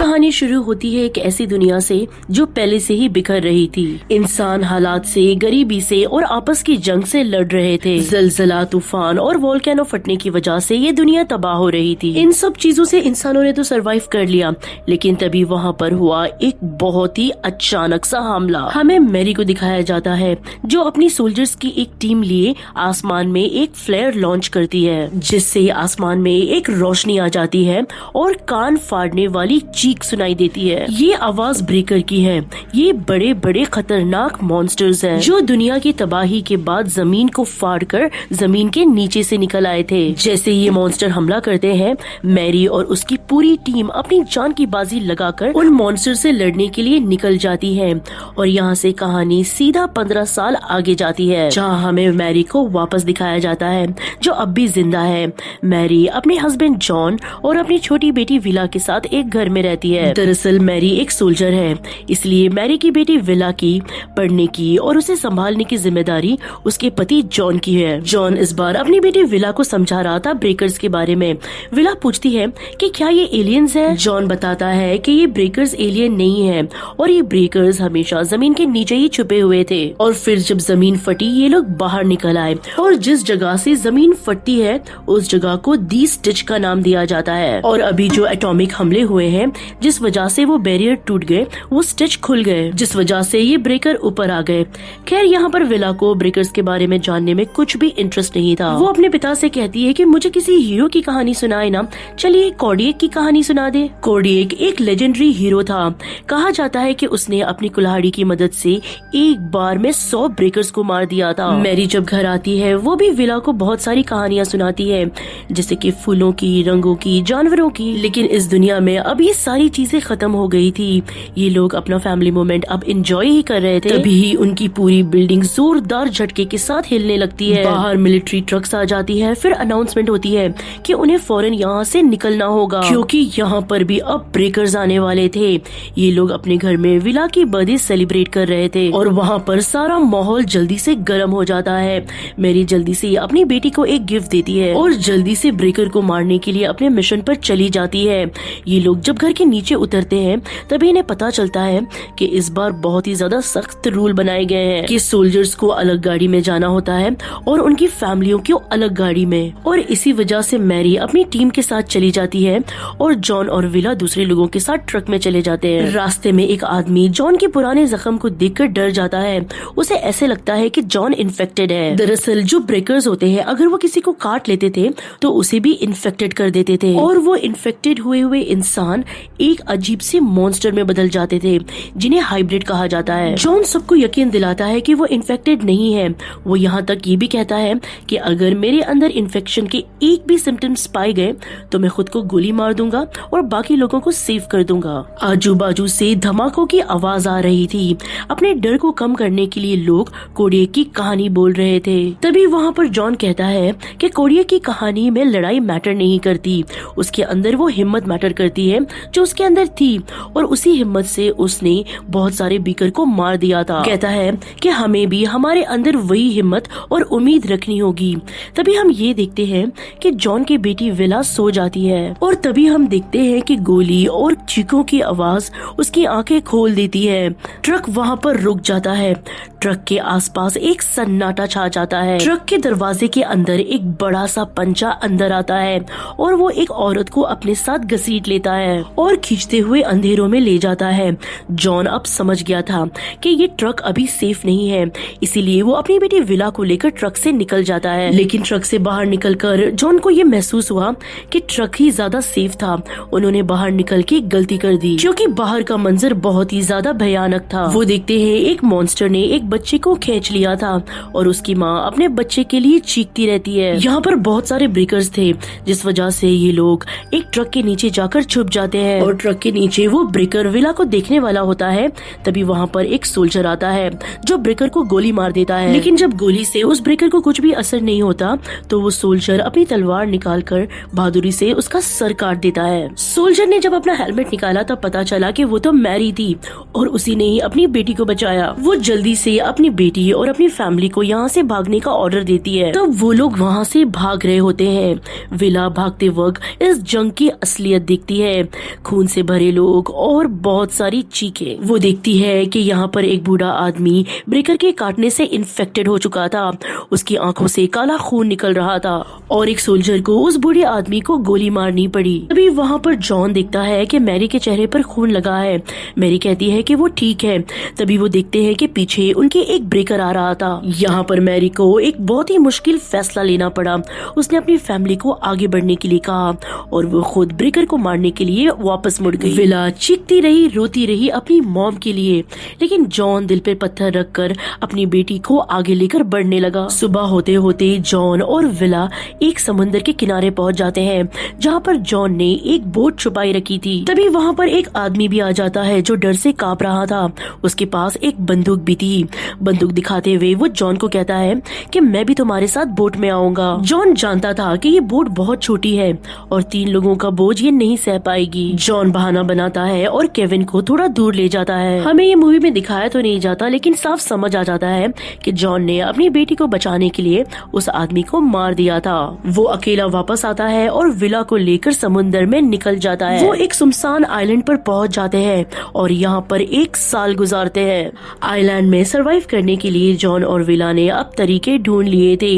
कहानी शुरू होती है एक ऐसी दुनिया से जो पहले से ही बिखर रही थी। इंसान हालात से, गरीबी से और आपस की जंग से लड़ रहे थे। जलजला, तूफान और वोल्केनो फटने की वजह से ये दुनिया तबाह हो रही थी। इन सब चीजों से इंसानों ने तो सरवाइव कर लिया, लेकिन तभी वहाँ पर हुआ एक बहुत ही अचानक सा हमला। हमें मैरी को दिखाया जाता है जो अपनी सोल्जर्स की एक टीम लिए आसमान में एक फ्लेयर लॉन्च करती है, जिससे आसमान में एक रोशनी आ जाती है और कान फाड़ने वाली चीख सुनाई देती है। ये आवाज ब्रेकर की है। ये बड़े बड़े खतरनाक मॉन्स्टर्स हैं जो दुनिया की तबाही के बाद जमीन को फाड़कर जमीन के नीचे से निकल आए थे। जैसे ये मॉन्स्टर हमला करते हैं, मैरी और उसकी पूरी टीम अपनी जान की बाजी लगाकर उन मॉन्स्टर से लड़ने के लिए निकल जाती है। और यहाँ से कहानी सीधा 15 साल आगे जाती है, जहाँ हमें मैरी को वापस दिखाया जाता है जो अब भी जिंदा है। मैरी अपने हस्बैंड जॉन और अपनी छोटी बेटी विला के साथ एक घर में रहती है। दरअसल मैरी एक सोल्जर है, इसलिए मैरी की बेटी विला की पढ़ने की और उसे संभालने की जिम्मेदारी उसके पति जॉन की है। जॉन इस बार अपनी बेटी विला को समझा रहा था ब्रेकर्स के बारे में। विला पूछती है कि क्या ये एलियंस है। जॉन बताता है कि ये ब्रेकर्स एलियन नहीं है और ये ब्रेकर्स हमेशा जमीन के नीचे ही छुपे हुए थे। और फिर जब जमीन फटी, ये लोग बाहर निकल आए और जिस जगह से जमीन फटती है उस जगह को दी स्टिच का नाम दिया जाता है। और अभी जो एटॉमिक हमले हुए हैं, जिस वजह से वो बैरियर टूट गए, वो स्टिच खुल गए, जिस वजह से ये ब्रेकर ऊपर आ गए। खैर, यहाँ पर विला को ब्रेकर्स के बारे में जानने में कुछ भी इंटरेस्ट नहीं था। वो अपने पिता से कहती है कि मुझे किसी हीरो की कहानी सुनाए ना, चलिए कॉर्डिएक की कहानी सुना दे। कॉर्डिएक एक लेजेंडरी हीरो था। कहा जाता है कि उसने अपनी कुल्हाड़ी की मदद से एक बार में 100 ब्रेकर्स को मार दिया था। मैरी जब घर आती है, वो भी विला को बहुत सारी कहानियाँ सुनाती है, जैसे कि फूलों की, रंगों की, जानवरों की। लेकिन इस दुनिया में अब ये सारी चीजें खत्म हो गई थी। ये लोग अपना फैमिली मोमेंट अब एंजॉय ही कर रहे थे। तभी उनकी पूरी बिल्डिंग जोरदार झटके के साथ हिलने लगती है। बाहर मिलिट्री ट्रक्स आ जाती है। फिर अनाउंसमेंट होती है कि उन्हें फौरन यहाँ से निकलना होगा, क्योंकि यहाँ पर भी अब ब्रेकर्स आने वाले थे। ये लोग अपने घर में विला की बर्थडे सेलिब्रेट कर रहे थे और वहाँ पर सारा माहौल जल्दी से गर्म हो जाता है। मेरी जल्दी से अपनी बेटी को एक गिफ्ट देती है और जल्दी से ब्रेकर को मारने के लिए अपने मिशन पर चली जाती है। ये लोग जब घर के नीचे उतरते हैं, तभी इन्हें पता चलता है कि इस बार बहुत ही ज्यादा सख्त रूल बनाए गए हैं कि सोल्जर्स को अलग गाड़ी में जाना होता है और उनकी फैमिलियों को अलग गाड़ी में। और इसी वजह से मैरी अपनी टीम के साथ चली जाती है और जॉन और विला दूसरे लोगों के साथ ट्रक में चले जाते हैं। रास्ते में एक आदमी जॉन के पुराने जख्म को देखकर डर जाता है। उसे ऐसे लगता है कि जॉन इन्फेक्टेड है। दरअसल जो ब्रेकर्स होते हैं, अगर वो किसी को काट लेते थे तो उसे भी इन्फेक्टेड कर देते थे और वो इन्फेक्टेड हुए इंसान एक अजीब से मॉन्स्टर में बदल जाते थे, जिन्हें हाइब्रिड कहा जाता है। जॉन सबको यकीन दिलाता है कि वो इन्फेक्टेड नहीं है। वो यहाँ तक ये भी कहता है कि अगर मेरे अंदर इन्फेक्शन के एक भी सिम्टम्स पाए गए तो मैं खुद को गोली मार दूंगा और बाकी लोगों को सेव कर दूंगा। आजू बाजू से धमाकों की आवाज आ रही थी। अपने डर को कम करने के लिए लोग कोडियक की कहानी बोल रहे थे। तभी वहाँ पर जॉन कहता है कि कोडियक की कहानी में लड़ाई मैटर नहीं करती, उसके अंदर वो हिम्मत मैटर करती है जो उसके अंदर थी, और उसी हिम्मत से उसने बहुत सारे बीकर को मार दिया था। कहता है कि हमें भी हमारे अंदर वही हिम्मत और उम्मीद रखनी होगी। तभी हम ये देखते हैं कि जॉन की बेटी विला सो जाती है और तभी हम देखते हैं कि गोली और चीखों की आवाज उसकी आंखें खोल देती है। ट्रक वहाँ पर रुक जाता है। ट्रक के आसपास एक सन्नाटा छा जाता है। ट्रक के दरवाजे के अंदर एक बड़ा सा पंचा अंदर आता है और वो एक औरत को अपने साथ घसीट लेता है और खींचते हुए अंधेरों में ले जाता है। जॉन अब समझ गया था कि ये ट्रक अभी सेफ नहीं है, इसीलिए वो अपनी बेटी विला को लेकर ट्रक से निकल जाता है। लेकिन ट्रक से बाहर निकलकर जॉन को ये महसूस हुआ कि ट्रक ही ज्यादा सेफ था। उन्होंने बाहर निकल के गलती कर दी, क्योंकि बाहर का मंजर बहुत ही ज्यादा भयानक था। वो देखते हैं एक मॉन्स्टर ने एक बच्चे को खींच लिया था और उसकी माँ अपने बच्चे के लिए चीखती रहती है। यहाँ पर बहुत सारे ब्रेकर्स थे, जिस वजह से ये लोग एक ट्रक के नीचे जाकर छुप जाते हैं और ट्रक के नीचे वो ब्रेकर विला को देखने वाला होता है। तभी वहाँ पर एक सोल्जर आता है जो ब्रेकर को गोली मार देता है। लेकिन जब गोली से उस ब्रेकर को कुछ भी असर नहीं होता तो वो सोल्जर अपनी तलवार निकालकर बहादुरी से उसका सर काट देता है। सोल्जर ने जब अपना हेलमेट निकाला तब पता चला कि वो तो मैरी थी और उसी ने ही अपनी बेटी को बचाया। वो जल्दी से अपनी बेटी और अपनी फैमिली को यहाँ से भागने का ऑर्डर देती है। तब वो लोग वहाँ से भाग रहे होते हैं। विला भागते वक्त इस जंग की असलियत देखती है। खून से भरे लोग और बहुत सारी चीखें। वो देखती है कि यहाँ पर एक बूढ़ा आदमी ब्रेकर के काटने से इन्फेक्टेड हो चुका था। उसकी आंखों से काला खून निकल रहा था और एक सोल्जर को उस बूढ़े आदमी को गोली मारनी पड़ी। तभी वहाँ पर जॉन देखता है कि मैरी के चेहरे पर खून लगा है। मैरी कहती है कि वो ठीक है। तभी वो देखते हैं कि पीछे उनके एक ब्रेकर आ रहा था। यहाँ पर मैरी को एक बहुत ही मुश्किल फैसला लेना पड़ा। उसने अपनी फैमिली को आगे बढ़ने के लिए कहा और वो खुद ब्रेकर को मारने के लिए वापस मुड़ गई। विला चीखती रही, रोती रही अपनी मॉम के लिए, लेकिन जॉन दिल पे पत्थर रखकर अपनी बेटी को आगे लेकर बढ़ने लगा। सुबह होते होते जॉन और विला एक समुद्र के किनारे पहुंच जाते हैं, जहाँ पर जॉन ने एक बोट छुपाई रखी थी। तभी वहाँ पर एक आदमी भी आ जाता है जो डर से कांप रहा था। उसके पास एक बंदूक भी थी। बंदूक दिखाते हुए वो जॉन को कहता है कि मैं भी तुम्हारे साथ बोट में आऊंगा। जॉन जानता था कि ये बोट बहुत छोटी है और 3 लोगों का बोझ ये नहीं सह पाएगी। जॉन बहाना बनाता है और केविन को थोड़ा दूर ले जाता है। हमें ये मूवी में दिखाया तो नहीं जाता, लेकिन साफ समझ आ जाता है कि जॉन ने अपनी बेटी को बचाने के लिए उस आदमी को मार दिया था। वो अकेला वापस आता है और विला को लेकर समुद्र में निकल जाता है। वो एक सुनसान आइलैंड पर पहुंच जाते हैं और यहाँ पर 1 साल गुजारते हैं। आइलैंड में सरवाइव करने के लिए जॉन और विला ने अब तरीके ढूंढ लिए थे।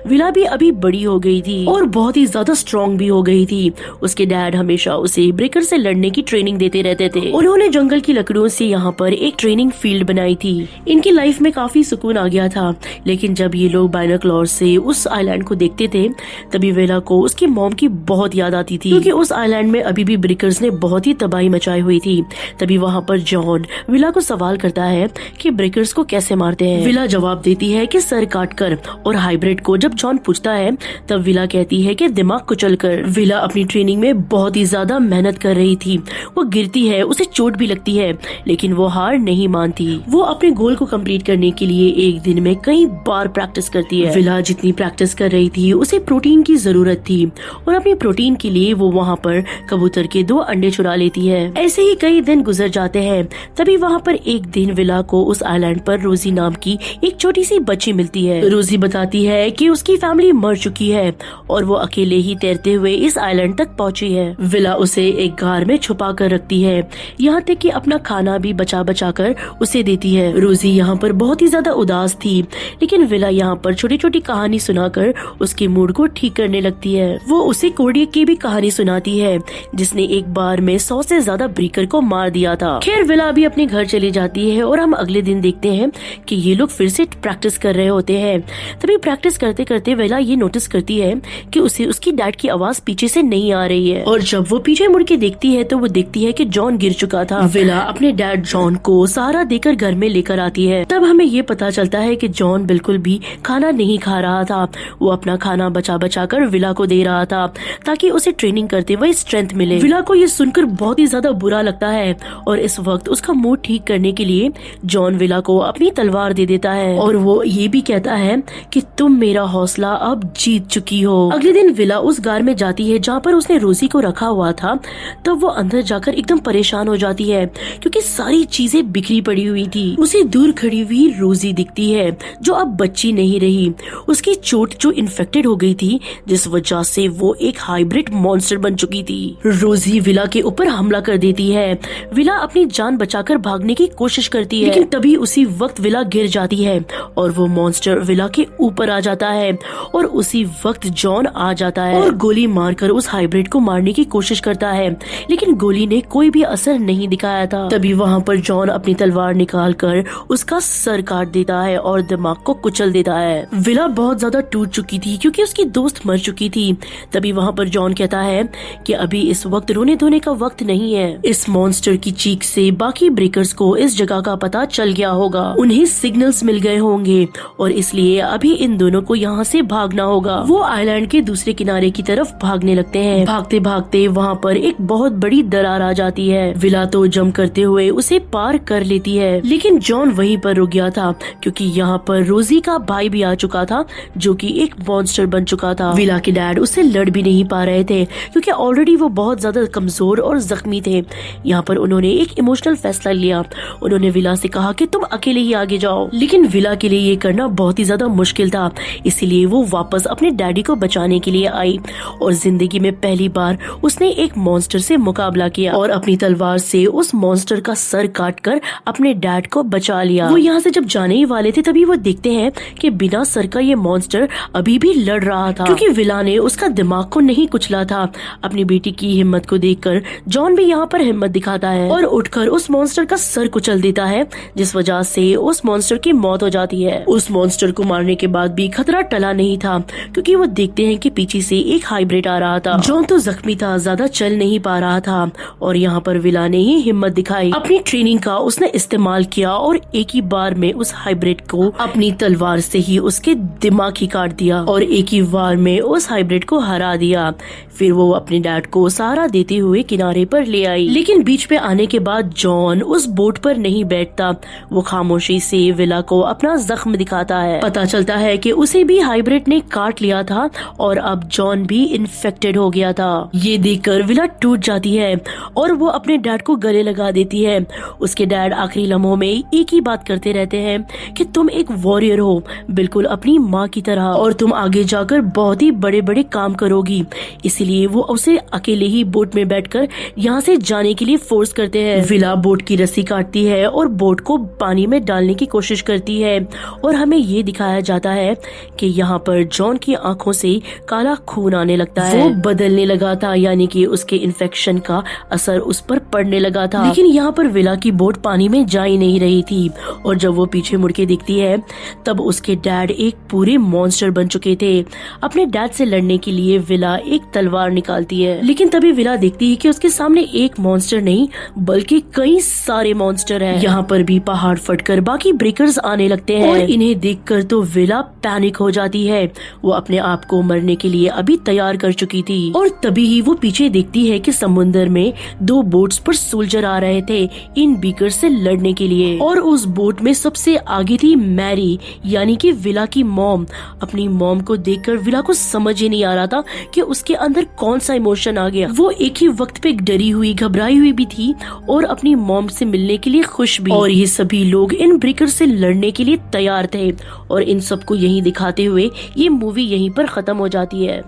विला भी अभी बड़ी हो गई थी और बहुत ही ज्यादा स्ट्रॉन्ग भी हो गई थी। उसके डैड हमेशा उसे ब्रेकर से लड़ने की ट्रेनिंग देते रहते थे। उन्होंने जंगल की लकड़ियों से यहाँ पर एक ट्रेनिंग फील्ड बनाई थी। इनकी लाइफ में काफी सुकून आ गया था, लेकिन जब ये लोग बाइनोक्यूलर से उस आइलैंड को देखते थे तभी विला को उसकी मॉम की बहुत याद आती थी, क्योंकि उस आइलैंड में अभी भी ब्रेकर्स ने बहुत ही तबाही मचाई हुई थी। तभी वहाँ पर जॉन विला को सवाल करता है कि ब्रेकर्स को कैसे मारते हैं। विला जवाब देती है कि सर काटकर, और हाइब्रिड को जब जॉन पूछता है तब विला कहती है कि दिमाग कुचलकर। विला अपनी ट्रेनिंग में बहुत ही ज्यादा मेहनत कर रही थी। वो गिरती है, उसे चोट भी लगती है, लेकिन वो हार नहीं मानती। वो अपने गोल को कंप्लीट करने के लिए एक दिन में कई बार प्रैक्टिस करती है। विला जितनी प्रैक्टिस कर रही थी उसे प्रोटीन की जरूरत थी और अपनी प्रोटीन के लिए वो वहाँ पर कबूतर के 2 अंडे चुरा लेती है। ऐसे ही कई दिन गुजर जाते हैं। तभी वहाँ पर एक दिन विला को उस आइलैंड पर रोजी नाम की एक छोटी सी बच्ची मिलती है। रोजी बताती है कि उसकी फैमिली मर चुकी है और वो अकेले ही तैरते हुए इस आइलैंड तक पहुँची है। विला उसे एक गार में छुपा कर रखती है, यहाँ तक कि अपना खाना भी बचा बचा कर उसे देती है। रोजी यहाँ पर बहुत ही ज्यादा उदास थी, लेकिन विला यहाँ पर छोटी छोटी कहानी सुनाकर उसके मूड को ठीक करने लगती है। वो उसे कोडियक की भी कहानी सुनाती है, जिसने एक बार में 100 से ज्यादा ब्रेकर को मार दिया था। खैर विला भी अपने घर चली जाती है और हम अगले दिन देखते हैं कि ये लोग फिर से प्रैक्टिस कर रहे होते हैं। तभी प्रैक्टिस करते करते विला ये नोटिस करती है कि उसे उसकी डैड की आवाज पीछे से नहीं आ रही है, और जब वो पीछे मुड़ के देखती है तो वो देखती है कि जॉन गिर चुका था। विला अपने डैड जॉन को सहारा देकर घर में लेकर आती है। तब हमें ये पता चलता है कि जॉन बिल्कुल भी खाना नहीं खा रहा था। वो अपना खाना बचा बचा कर विला को दे रहा था ताकि उसे ट्रेनिंग करते हुए स्ट्रेंथ मिले। विला को ये सुनकर बहुत ही ज्यादा बुरा लगता है और इस वक्त उसका मूड ठीक करने के लिए जॉन विला को अपनी तलवार दे देता है और वो ये भी कहता है कि तुम मेरा हौसला अब जीत चुकी हो। अगले दिन विला उस गार में जाती है जहाँ पर उसने रोजी को रखा हुआ था। तब वो अंदर जाकर एकदम परेशान हो जाती है क्योंकि सारी चीजें बिखरी पड़ी हुई थी। उसे दूर खड़ी हुई रोजी दिखती है जो अब बच्ची नहीं रही। उसकी चोट जो इन्फेक्टेड हो गई थी, जिस वजह से वो एक हाइब्रिड मॉन्स्टर बन चुकी थी। रोजी विला के ऊपर हमला कर देती है। विला अपनी जान बचाकर भागने की कोशिश करती है, लेकिन तभी उसी वक्त विला गिर जाती है और वो मॉन्स्टर विला के ऊपर आ जाता है और उसी वक्त जॉन आ जाता है और गोली मारकर उस हाइब्रिड को मारने की कोशिश करता है, लेकिन गोली ने कोई भी असर नहीं दिखाया था। तभी वहाँ पर जॉन अपनी तलवार निकालकर उसका सर काट देता है और दिमाग को कुचल देता है। विला बहुत ज्यादा टूट चुकी थी क्योंकि उसकी दोस्त मर चुकी थी। तभी वहाँ पर जॉन कहता है कि अभी इस वक्त रोने धोने का वक्त नहीं है। इस मॉन्स्टर की चीख से बाकी ब्रेकर्स को इस जगह का पता चल गया होगा। उन्हें सिग्नल्स मिल गए होंगे और इसलिए अभी इन दोनों को यहाँ से भागना होगा। वो आइलैंड के दूसरे किनारे की तरफ भागने लगते हैं। भागते भागते वहाँ पर एक बहुत बड़ी दरार आ जाती है। विला तो जंप करते हुए उसे पार कर लेती है, लेकिन जॉन वहीं पर रुक गया था क्योंकि यहाँ पर रोजी का भाई भी आ चुका था जो कि एक मॉन्स्टर बन चुका था। विला के डैड उससे लड़ भी नहीं पा रहे थे क्योंकि ऑलरेडी वो बहुत ज्यादा कमजोर और जख्मी थे। यहाँ पर उन्होंने एक इमोशनल फैसला लिया। उन्होंने विला से कहा कि तुम अकेले ही आगे जाओ, लेकिन विला के लिए ये करना बहुत ही ज्यादा मुश्किल था। इसीलिए वो वापस अपने डैडी को बचाने के लिए आई और जिंदगी में पहली बार उसने एक मॉन्स्टर से मुकाबला मुकाबला किया और अपनी तलवार से उस मॉन्स्टर का सर काटकर अपने डैड को बचा लिया। वो यहाँ से जब जाने ही वाले थे तभी वो देखते हैं कि बिना सर का ये मॉन्स्टर अभी भी लड़ रहा था, क्योंकि विला ने उसका दिमाग को नहीं कुचला था। अपनी बेटी की हिम्मत को देखकर जॉन भी यहाँ पर हिम्मत दिखाता है और उठकर उस मॉन्स्टर का सर कुचल देता है, जिस वजह से उस मॉन्स्टर की मौत हो जाती है। उस मॉन्स्टर को मारने के बाद भी खतरा टला नहीं था, क्योंकि वो देखते हैं कि पीछे से एक हाइब्रिड आ रहा था। जॉन तो जख्मी था, ज्यादा चल नहीं पा रहा था और यहाँ पर विला ने ही हिम्मत दिखाई। अपनी ट्रेनिंग का उसने इस्तेमाल किया और एक ही बार में उस हाइब्रिड को अपनी तलवार से ही उसके दिमाग ही काट दिया और एक ही बार में उस हाइब्रिड को हरा दिया। फिर वो अपने डैड को सहारा देते हुए किनारे पर ले आई, लेकिन बीच पे आने के बाद जॉन उस बोट पर नहीं बैठता। वो खामोशी से विला को अपना जख्म दिखाता है। पता चलता है कि उसे भी हाइब्रिड ने काट लिया था और अब जॉन भी इन्फेक्टेड हो गया था। ये देखकर विला टूट जाती है और वो अपने डैड को गले लगा देती है। उसके डैड आखिरी लम्हों में एक ही बात करते रहते हैं कि तुम एक वॉरियर हो, बिल्कुल अपनी माँ की तरह, और तुम आगे जाकर बहुत ही बड़े बड़े काम करोगी। इसीलिए वो उसे अकेले ही बोट में बैठकर यहाँ से जाने के लिए फोर्स करते हैं। विला बोट की रस्सी काटती है और बोट को पानी में डालने की कोशिश करती है और हमें ये दिखाया जाता है कि यहाँ पर जॉन की आंखों से काला खून आने लगता है। वो बदलने लगा था, यानी कि उसके इन्फेक्शन का असर उस पर पड़ने लगा था। लेकिन यहाँ पर विला की बोट पानी में जा ही नहीं रही थी और जब वो पीछे मुड़ के देखती है तब उसके डैड एक पूरे मॉन्स्टर बन चुके थे। अपने डैड से लड़ने के लिए विला एक तलवार निकालती है, लेकिन तभी विला देखती है कि उसके सामने एक मॉन्स्टर नहीं बल्कि कई सारे मॉन्स्टर हैं। यहाँ पर भी पहाड़ फटकर बाकी ब्रेकर्स आने लगते हैं और इन्हें देखकर तो विला पैनिक हो जाती है। वो अपने आप को मरने के लिए अभी तैयार कर चुकी थी और तभी ही वो पीछे देखती है कि समुद्र में 2 बोट्स पर सोल्जर आ रहे थे इन बीकर से लड़ने के लिए, और उस बोट में सबसे आगे थी मैरी, यानी कि विला की मॉम। अपनी मॉम को देखकर विला को समझ ही नहीं आ रहा था कि उसके अंदर कौन सा इमोशन आ गया। वो एक ही वक्त पे डरी हुई, घबराई हुई भी थी और अपनी मॉम से मिलने के लिए खुश भी। और ये सभी लोग इन ब्रेकर से लड़ने के लिए तैयार थे और इन सबको यहीं दिखाते हुए ये मूवी यहीं पर खत्म हो जाती है।